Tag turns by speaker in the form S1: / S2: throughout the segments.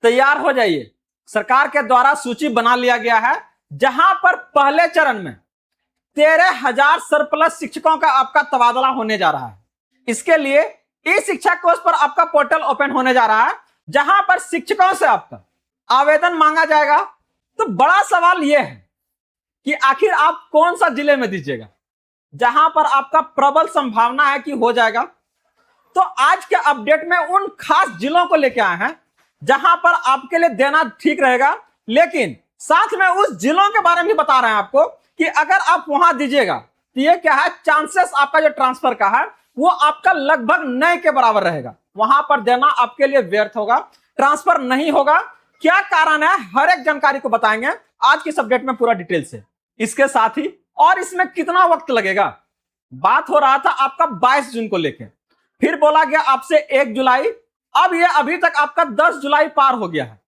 S1: तैयार हो जाइए, सरकार के द्वारा सूची बना लिया गया है, जहां पर पहले चरण में 13,000 सरप्लस शिक्षकों का आपका तबादला होने जा रहा है। इसके लिए ई शिक्षा कोष पर आपका पोर्टल ओपन होने जा रहा है, जहां पर शिक्षकों से आपका आवेदन मांगा जाएगा। तो बड़ा सवाल यह है कि आखिर आप कौन सा जिले में दीजिएगा, जहां पर आपका प्रबल संभावना है कि हो जाएगा। तो आज के अपडेट में उन खास जिलों को लेकर आए हैं जहां पर आपके लिए देना ठीक रहेगा, लेकिन साथ में उस जिलों के बारे में भी बता रहे हैं आपको कि अगर आप वहां दीजिएगा तो ये क्या है, चांसेस आपका जो ट्रांसफर का है वो आपका लगभग नए के बराबर रहेगा। वहां पर देना आपके लिए व्यर्थ होगा, ट्रांसफर नहीं होगा। क्या कारण है, हर एक जानकारी को बताएंगे आज के अपडेट में पूरा डिटेल से। इसके साथ ही और इसमें कितना वक्त लगेगा, बात हो रहा था आपका 22 जून को लेकर, फिर बोला गया आपसे 1 जुलाई। अब ये अभी तक आपका 10 जुलाई पार हो गया है,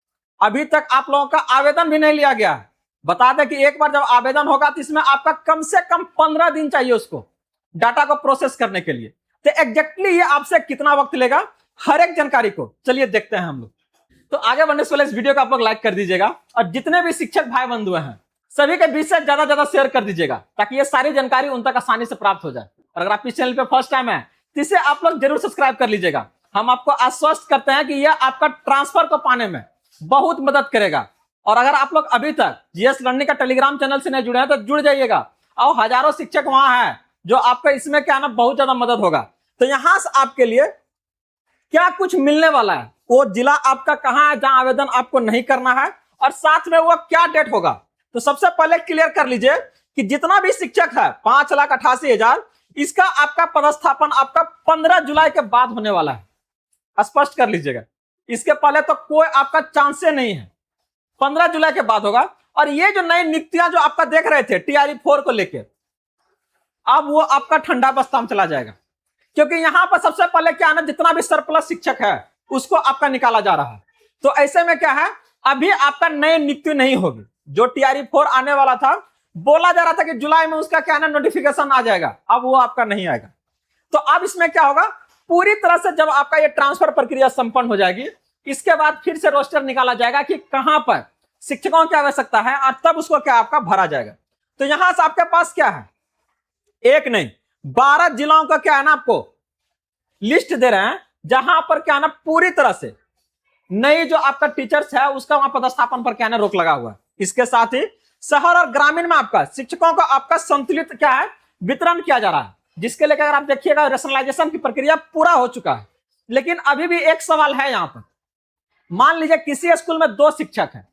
S1: अभी तक आप लोगों का आवेदन भी नहीं लिया गया है। बता दें कि एक बार जब आवेदन होगा तो इसमें आपका कम से कम 15 दिन चाहिए उसको डाटा को प्रोसेस करने के लिए। तो एग्जैक्टली ये आपसे कितना वक्त लेगा, हर एक जानकारी को चलिए देखते हैं हम लोग। तो आगे बढ़ने से पहले इस वीडियो को आप लोग लाइक कर दीजिएगा और जितने भी शिक्षक भाई बंधु हैं सभी के बीच से ज्यादा शेयर कर दीजिएगा, ताकि ये सारी जानकारी उन तक आसानी से प्राप्त हो जाए। और अगर आप इस चैनल पे फर्स्ट टाइम है तो इसे आप लोग जरूर सब्सक्राइब कर लीजिएगा। हम आपको आश्वस्त करते हैं कि यह आपका ट्रांसफर को पाने में बहुत मदद करेगा। और अगर आप लोग अभी तक जीएस लर्निंग का टेलीग्राम चैनल से नहीं जुड़े हैं तो जुड़ जाइएगा, और हजारों शिक्षक वहां हैं जो आपका इसमें क्या ना बहुत ज्यादा मदद होगा। तो यहां से आपके लिए क्या कुछ मिलने वाला है, वो जिला आपका कहां है जहां आवेदन आपको नहीं करना है, और साथ में वो क्या डेट होगा। तो सबसे पहले क्लियर कर लीजिए कि जितना भी शिक्षक है 5,88,000, इसका आपका पदस्थापन आपका 15 जुलाई के बाद होने वाला है, स्पष्ट कर लीजिएगा। इसके पहले तो कोई आपका चांस नहीं है, 15 जुलाई के बाद होगा। और ये जो नई नियुक्तियां जो आपका देख रहे थे टीआरई 4 को लेकर, अब वो आपका ठंडा बस्ता में चला जाएगा, क्योंकि यहां पर सबसे पहले क्या है ना, जितना भी सरप्लस शिक्षक है उसको आपका निकाला जा रहा है। तो ऐसे में क्या है, अभी आपका नई नियुक्ति नहीं होगी। जो टीआरई 4 आने वाला था, बोला जा रहा था कि जुलाई में उसका क्या है ना नोटिफिकेशन आ जाएगा, अब वो आपका नहीं आएगा। तो अब इसमें क्या होगा, पूरी तरह से जब आपका ये ट्रांसफर प्रक्रिया संपन्न हो जाएगी, इसके बाद फिर से रोस्टर निकाला जाएगा कि कहां पर शिक्षकों की आवश्यकता है, और तब उसको क्या आपका भरा जाएगा। तो यहां से आपके पास क्या है, एक नहीं 12 जिलों का क्या है ना आपको लिस्ट दे रहे हैं, जहां पर क्या है ना पूरी तरह से नई जो आपका टीचर्स है उसका वहां पदस्थापन पर क्या है ना रोक लगा हुआ है। इसके साथ ही शहर और ग्रामीण में आपका शिक्षकों का आपका संतुलित क्या है वितरण किया जा रहा है, जिसके लेकर अगर आप देखिएगा रेशनलाइजेशन की प्रक्रिया पूरा हो चुका है। लेकिन अभी भी एक सवाल है यहां पर, मान लीजिए किसी स्कूल में 2 शिक्षक है,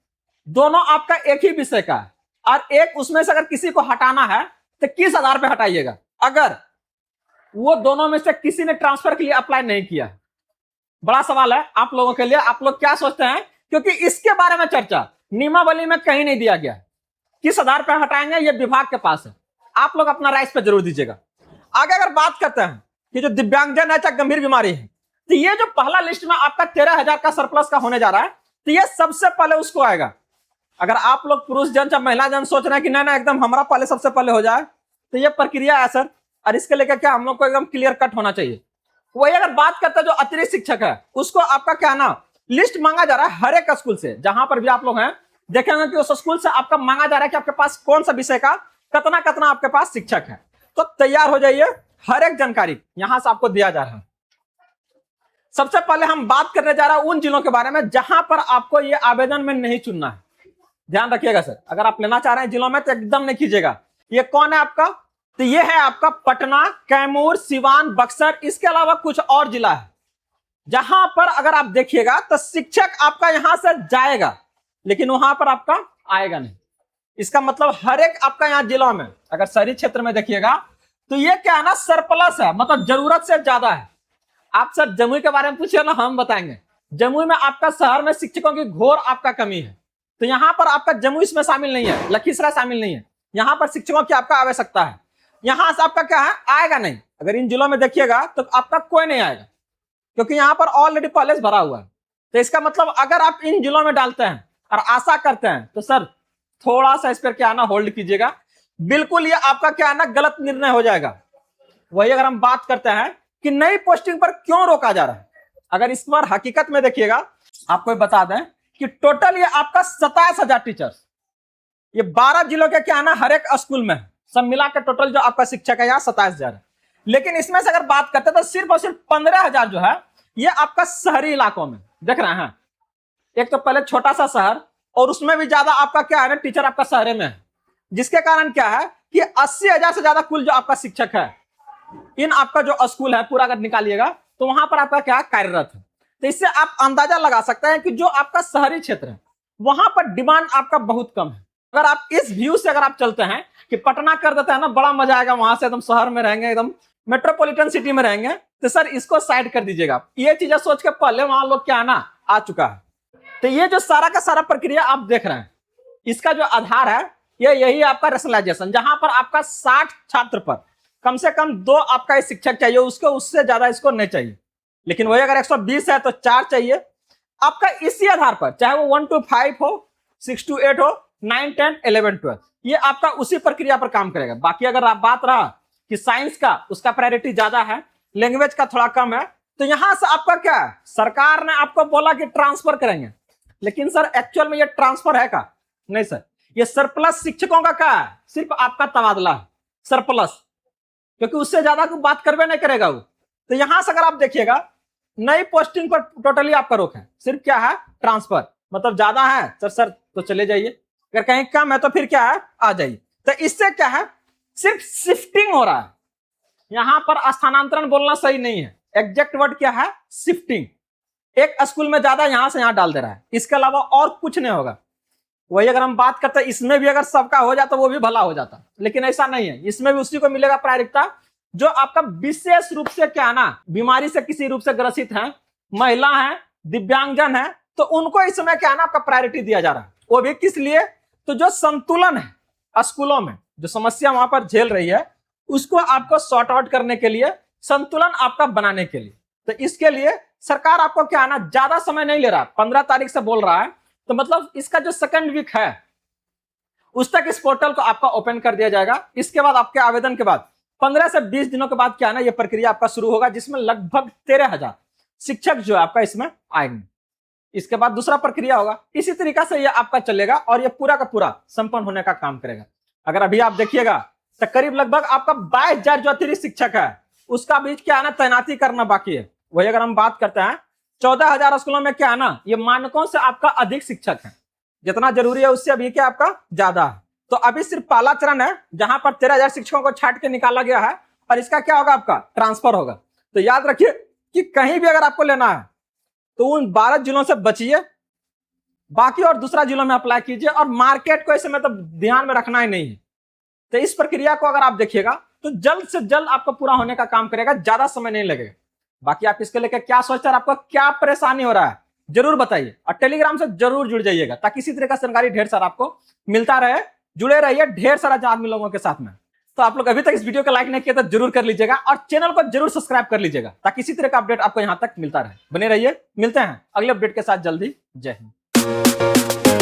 S1: दोनों आपका एक ही विषय का है, और एक उसमें से अगर किसी को हटाना है तो किस आधार पर हटाइएगा, अगर वो दोनों में से किसी ने ट्रांसफर के लिए अप्लाई नहीं किया है। बड़ा सवाल है आप लोगों के लिए, आप लोग क्या सोचते हैं, क्योंकि इसके बारे में चर्चा नियमावली में कहीं नहीं दिया गया है। किस आधार पर हटाएंगे ये विभाग के पास है, आप लोग अपना राइट पे जरूर दीजिएगा। आगे अगर बात करते हैं कि जो दिव्यांगजन है चाहे गंभीर बीमारी है, तो ये जो पहला लिस्ट में आपका 13,000 का सरप्लस का होने जा रहा है, तो ये सबसे पहले उसको आएगा। अगर आप लोग पुरुष जन चाहे महिला जन सोच रहे हैं कि ना एकदम हमारा पहले सबसे पहले हो जाए, तो ये प्रक्रिया है सर, और इसके लेकर क्या हम लोग को एकदम क्लियर कट होना चाहिए। वही अगर बात करते हैं जो अतिरिक्त शिक्षक है, उसको आपका क्या ना लिस्ट मांगा जा रहा है हर एक स्कूल से, जहां पर भी आप लोग हैं देखेंगे कि उस स्कूल से आपका मांगा जा रहा है कि आपके पास कौन सा विषय का कितना आपके पास शिक्षक है। तो तैयार हो जाइए, हर एक जानकारी यहां से आपको दिया जा रहा है। सबसे पहले हम बात करने जा रहा है उन जिलों के बारे में जहां पर आपको ये आवेदन में नहीं चुनना है। ध्यान रखिएगा सर, अगर आप लेना चाह रहे हैं जिलों में तो एकदम नहीं कीजिएगा। ये कौन है आपका, तो ये है आपका पटना, कैमूर, सिवान, बक्सर, इसके अलावा कुछ और जिला है जहां पर अगर आप देखिएगा तो शिक्षक आपका यहां से जाएगा, लेकिन वहां पर आपका आएगा नहीं। इसका मतलब हर एक आपका यहाँ जिलों में, अगर शहरी क्षेत्र में देखिएगा तो ये क्या है ना सरप्लस है, मतलब जरूरत से ज्यादा है। आप सर जमुई के बारे में पूछिए ना, हम बताएंगे। जमुई में आपका शहर में शिक्षकों की घोर आपका कमी है, तो यहाँ पर आपका जमुई इसमें शामिल नहीं है, लखीसराय शामिल नहीं है, यहाँ पर शिक्षकों की आपका आवश्यकता है। यहाँ से आपका क्या है आएगा नहीं। अगर इन जिलों में देखिएगा तो आपका कोई नहीं आएगा, क्योंकि यहाँ पर ऑलरेडी कॉलेज भरा हुआ है। तो इसका मतलब अगर आप इन जिलों में डालते हैं और आशा करते हैं तो सर थोड़ा सा इस पर क्या ना होल्ड कीजिएगा, बिल्कुल ये आपका क्या है ना गलत निर्णय हो जाएगा। वही अगर हम बात करते हैं कि नई पोस्टिंग पर क्यों रोका जा रहा है, अगर इस बार हकीकत में देखिएगा, आपको बता दें कि टोटल ये आपका 27,000 टीचर्स, ये 12 जिलों के क्या है ना, हर एक स्कूल में सब मिला के टोटल जो आपका शिक्षक है यहाँ 27,000 है। लेकिन इसमें से अगर बात करते हैं तो सिर्फ और सिर्फ 15,000 जो है ये आपका शहरी इलाकों में देख रहे हैं। एक तो पहले छोटा सा शहर, और उसमें भी ज्यादा आपका क्या है ना टीचर आपका शहर में है, जिसके कारण क्या है कि 80,000 से ज्यादा कुल जो आपका शिक्षक है इन आपका जो स्कूल है पूरा अगर निकालिएगा तो वहां पर आपका क्या कार्यरत है। तो इससे आप अंदाजा लगा सकते हैं कि जो आपका शहरी क्षेत्र है वहां पर डिमांड आपका बहुत कम है। अगर आप इस व्यू से अगर आप चलते हैं कि पटना कर देते हैं ना, बड़ा मजा आएगा, वहां से एकदम शहर में रहेंगे, एकदम मेट्रोपॉलिटन सिटी में रहेंगे, तो सर इसको साइड कर दीजिएगा। ये चीजें सोच के पहले वहां लोग क्या है ना आ चुका है। तो ये जो सारा का सारा प्रक्रिया आप देख रहे हैं, इसका जो आधार है ये यही आपका रेशनलाइजेशन, जहां पर आपका 60 छात्र पर कम से कम 2 आपका शिक्षक चाहिए, उसको उससे ज्यादा इसको नहीं चाहिए। लेकिन वही अगर 120 है तो 4 चाहिए आपका। इसी आधार पर चाहे वो 1 to 5 हो, 6 to 8 हो, 9, 10, 11, 12, ये आपका उसी प्रक्रिया पर काम करेगा। बाकी अगर आप बात रहा कि साइंस का उसका प्रायोरिटी ज्यादा है, लैंग्वेज का थोड़ा कम है, तो यहां से आपका क्या है, सरकार ने आपको बोला कि ट्रांसफर करेंगे, लेकिन सर एक्चुअल में ये ट्रांसफर है का नहीं सर, ये सरप्लस शिक्षकों का क्या है, सिर्फ आपका तबादला है सरप्लस, क्योंकि उससे ज्यादा कोई बात करवे नहीं करेगा वो। तो यहां से अगर आप देखिएगा नई पोस्टिंग पर टोटली आपका रोक है, सिर्फ क्या है ट्रांसफर, मतलब ज्यादा है सर तो चले जाइए, अगर कहीं कम है तो फिर क्या है आ जाइए। तो इससे क्या है सिर्फ शिफ्टिंग हो रहा है, यहां पर स्थानांतरण बोलना सही नहीं है, एग्जैक्ट वर्ड क्या है शिफ्टिंग। एक स्कूल में ज्यादा यहां से यहां डाल दे रहा है, इसके अलावा और कुछ नहीं होगा। वही अगर हम बात करते हैं इसमें भी अगर सबका हो जाता वो भी भला हो जाता, लेकिन ऐसा नहीं है, इसमें भी उसी को मिलेगा प्राथमिकता जो आपका विशेष रूप से क्या है ना बीमारी से किसी रूप से ग्रसित है, महिला है, दिव्यांगजन है, तो उनको इस समय क्या है ना आपका प्रायोरिटी दिया जा रहा है। वो भी किस लिए, तो जो संतुलन है स्कूलों में, जो समस्या वहां पर झेल रही है उसको आपको सॉर्ट आउट करने के लिए, संतुलन आपका बनाने के लिए। तो इसके लिए सरकार आपको क्या है ना ज्यादा समय नहीं ले रहा, 15 तारीख से बोल रहा है, तो मतलब इसका जो सेकंड वीक है उस तक इस पोर्टल को आपका ओपन कर दिया जाएगा। इसके बाद आपके आवेदन के बाद 15 से 20 दिनों के बाद क्या है ना ये प्रक्रिया आपका शुरू होगा, जिसमें लगभग 13,000 शिक्षक जो है आपका इसमें आएंगे। इसके बाद दूसरा प्रक्रिया होगा, इसी तरीका से ये आपका चलेगा और ये पूरा का पूरा संपन्न होने का काम करेगा। अगर अभी आप देखिएगा तो करीब लगभग आपका 22,000 जो अतिरिक्त शिक्षक है उसका बीच क्या है ना तैनाती करना बाकी है। वही अगर हम बात करते हैं 14,000 स्कूलों में क्या है ना ये मानकों से आपका अधिक शिक्षक है, जितना जरूरी है उससे अभी क्या आपका ज्यादा है। तो अभी सिर्फ पहला चरण है जहां पर 13,000 शिक्षकों को छांट के निकाला गया है और इसका क्या होगा आपका ट्रांसफर होगा। तो याद रखिए कि कहीं भी अगर आपको लेना है तो उन 12 जिलों से बचिए, बाकी और दूसरा जिलों में अप्लाई कीजिए, और मार्केट को ऐसे मतलब ध्यान में रखना ही नहीं है। तो इस प्रक्रिया को अगर आप देखिएगा तो जल्द से जल्द आपको पूरा होने का काम करेगा, ज्यादा समय नहीं लगेगा। बाकी आप इसके लेकर क्या सोचते हैं, आपको क्या परेशानी हो रहा है जरूर बताइए, और टेलीग्राम से जरूर जुड़ जाइएगा ताकि इसी तरह का जानकारी ढेर सारा आपको मिलता रहे। जुड़े रहिए ढेर सारा आदमी लोगों के साथ में। तो आप लोग अभी तक इस वीडियो को लाइक नहीं किया तो जरूर कर लीजिएगा और चैनल को जरूर सब्सक्राइब कर लीजिएगा ताकि इसी तरह का अपडेट आपको यहां तक मिलता रहे। बने रहिए, मिलते हैं अगले अपडेट के साथ जल्दी। जय हिंद।